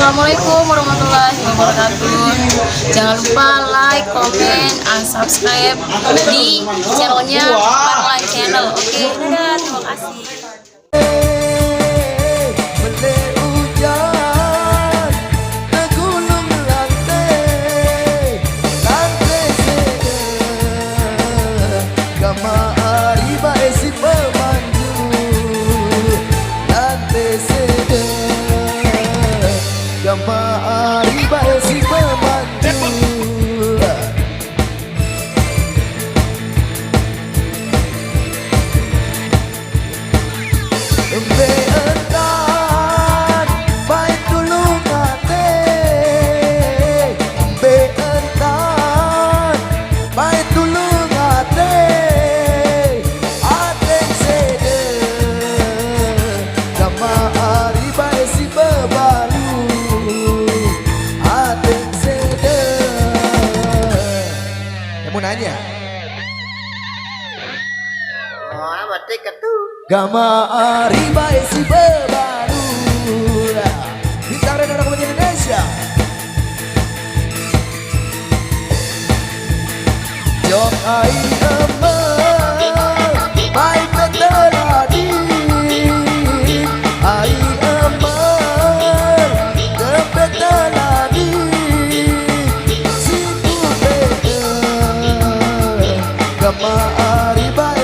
Assalamualaikum warahmatullahi wabarakatuh. Jangan lupa like, comment, and subscribe di channelnya Parline Channel. Oke, dadah, terima kasih. Gama Ariba esi bebaru Bintang dan anak Indonesia Jok ai emang baik teradi ai emang kepet teradi siku beda Gama Ariba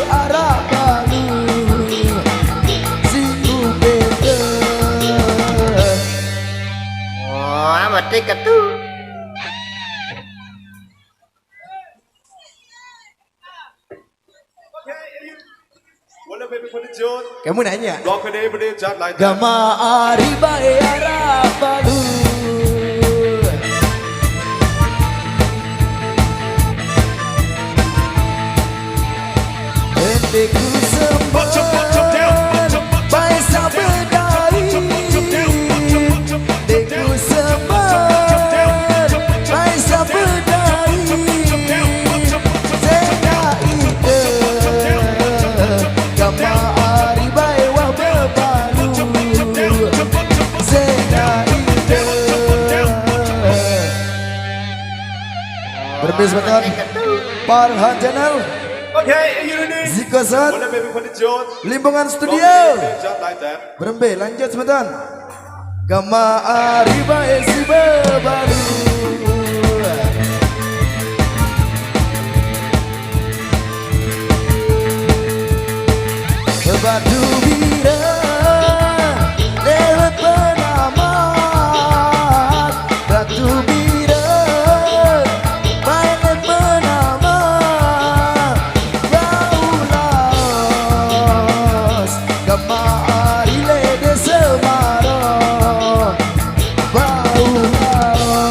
kamu nanya Gama Ariba Arabalu Endeku semua Baisa bedari Endeku semua Baisa bedari Zena ide Gama Ariba Ewa bebalu Zena ide Berbis betul Parhan Channel Zikosan Limbungan Studio Berembe lanjut sebentar Gama Ariba esi bebalu Batu bira lewat penamat Batu bira lewat penamat Baulas Gama Arile de Semarang Baulas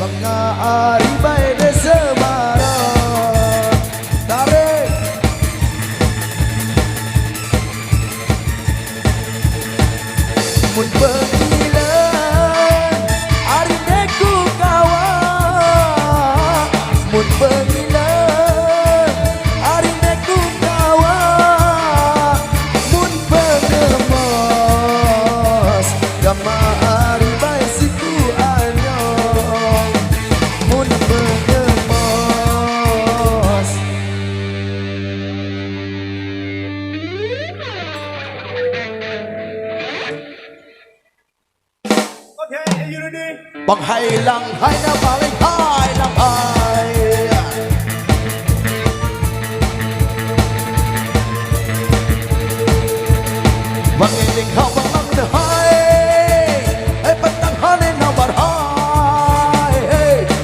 Bangga Ariba de Semarang Tarik Mun pengilan Ari neku kawan Mun pengilan Ari neku kawan Mun pengemas Gama Ariba siku anyong Mun pengemas Bang hai lang hai na paling hai lang hai Bang eling kau bang lang de hai patang hane na bar hai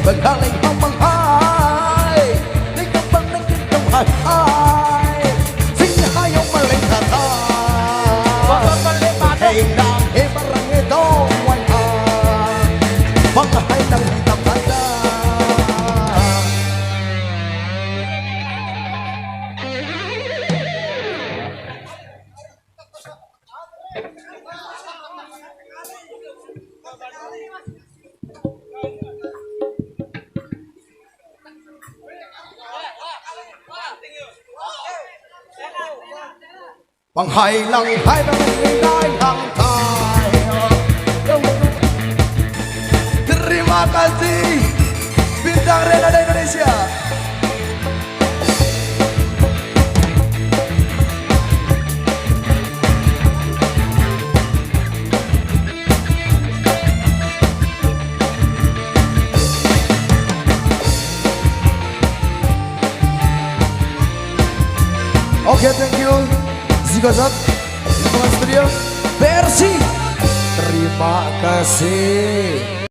Bang haling kau bang hai Ling kau bang ling kau hai hai Sing hai yung maling kata Hey lang hey barang ito Bangga hai lang hitam pada Bằng hai lần hai lần hai lần hai Terima kasih bintang Renada Indonesia. Oke, thank you Zigozat Lingkungan Studio Versi. Terima kasih.